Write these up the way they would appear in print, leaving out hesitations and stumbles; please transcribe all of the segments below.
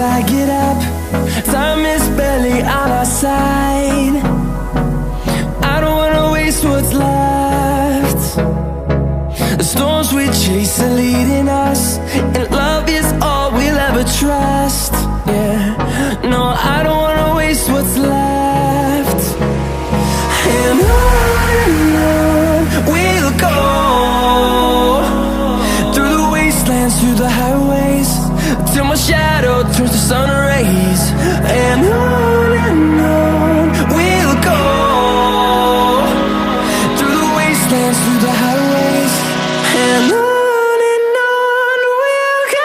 till I get up. Time is barely on our side. I don't wanna waste what's left. The storms we chase are leading us, and love is all we'll ever trust. Yeah, no, I don't wanna waste what's left. And on we'll go, through the wastelands, through the highways, till my shadow turns to sun rays. And on we'll go, through the wastelands, through the highways, and on we'll go.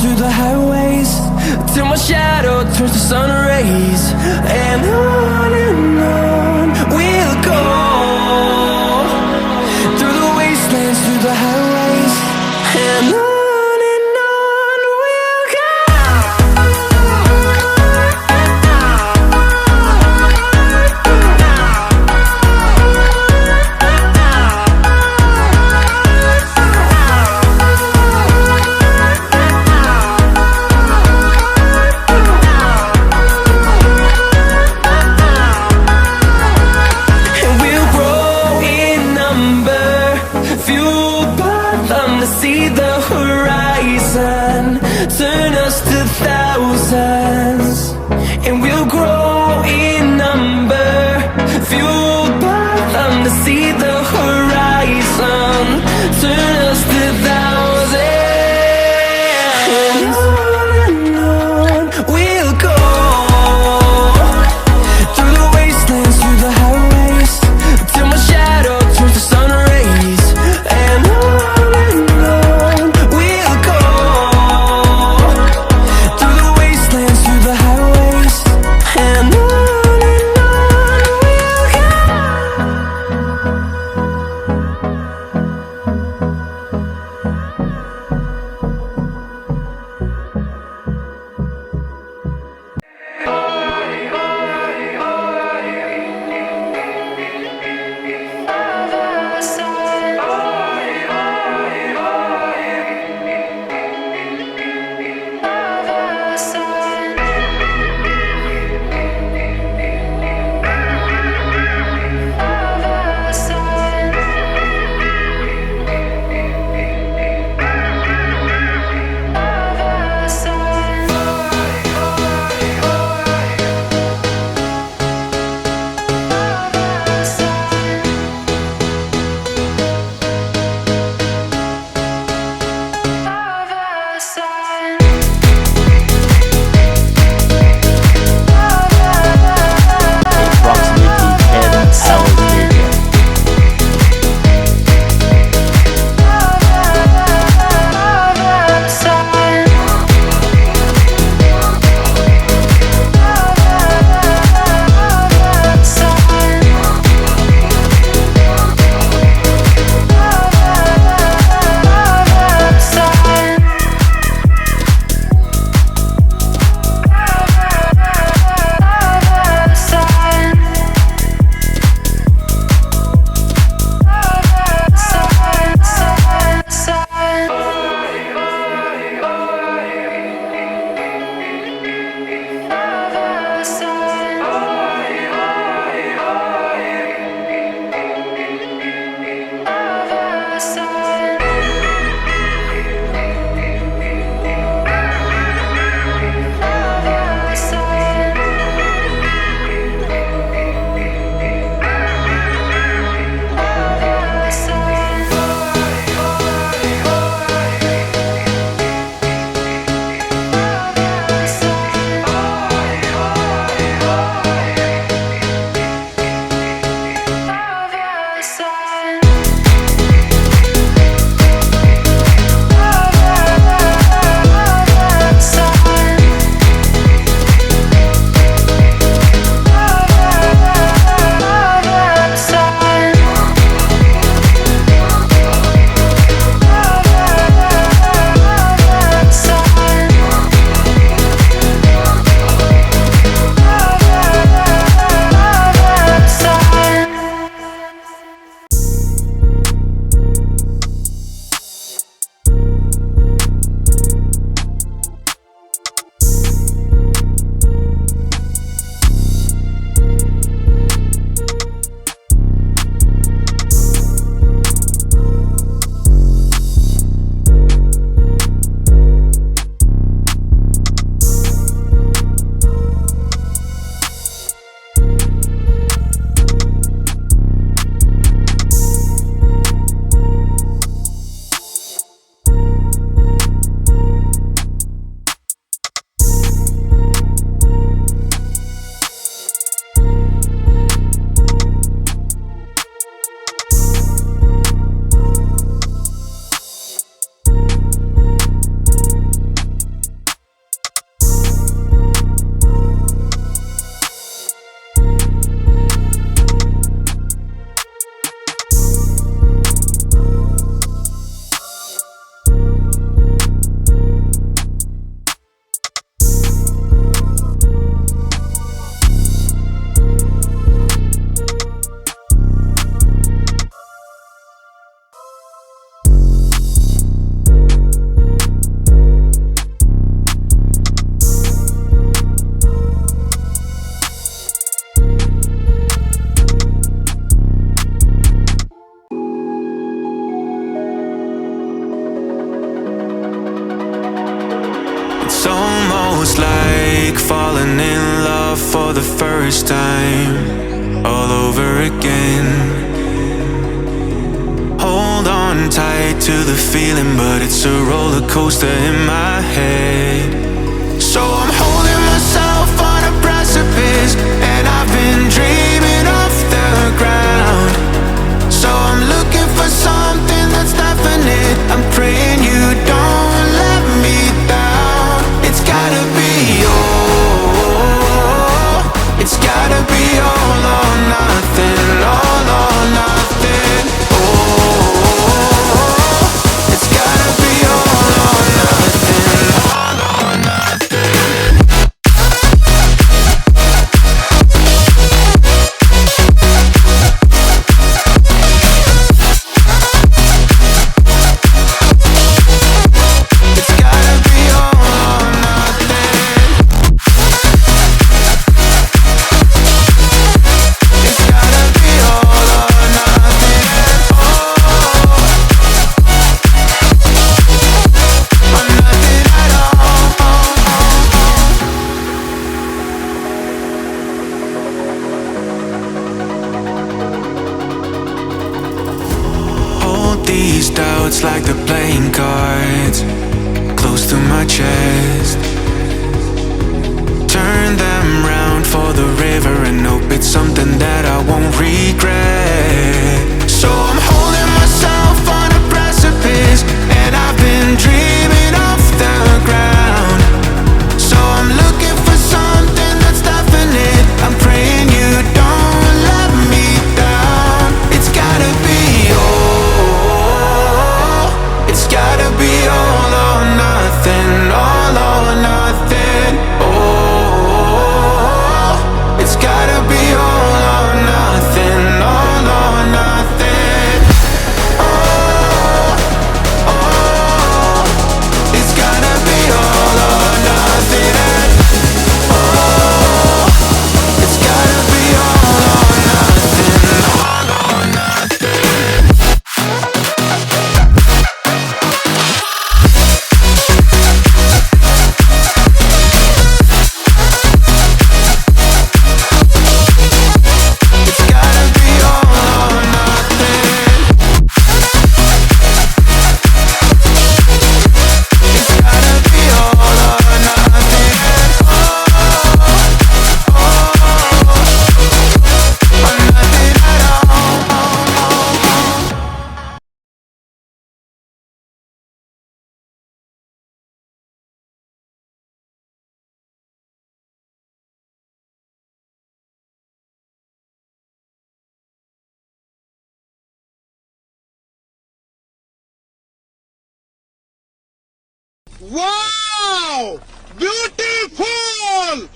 Through the highways, till my shadow turns to sun rays. And on we'll go, through the wastelands, through the highways, and on we'll go. the first time, all over again. Hold on tight to the feeling, but it's a roller coaster in my head. So I'm holding myself on a precipice, and I've been dreaming off the ground. So I'm looking for something that's definite. I'm praying you don't let me down. It's gotta be all, it's gotta be all or nothing, all or nothing. Oh, it's gotta be all or nothing, all or nothing. These doubts like the playing cards close to my chest. Turn them round for the river and hope it's something that I won't regret. So I'm holding myself on a precipice, and I've been dreaming off the ground. So I'm looking for something that's definite. I'm praying you don't let me down. It's gotta be all, it's gotta be all or nothing, all or nothing. Oh, it's gotta be all or nothing, all or nothing. Oh, oh, it's gotta be all or nothing. Oh, it's gotta be all or nothing, all or nothing. Wow! Beautiful!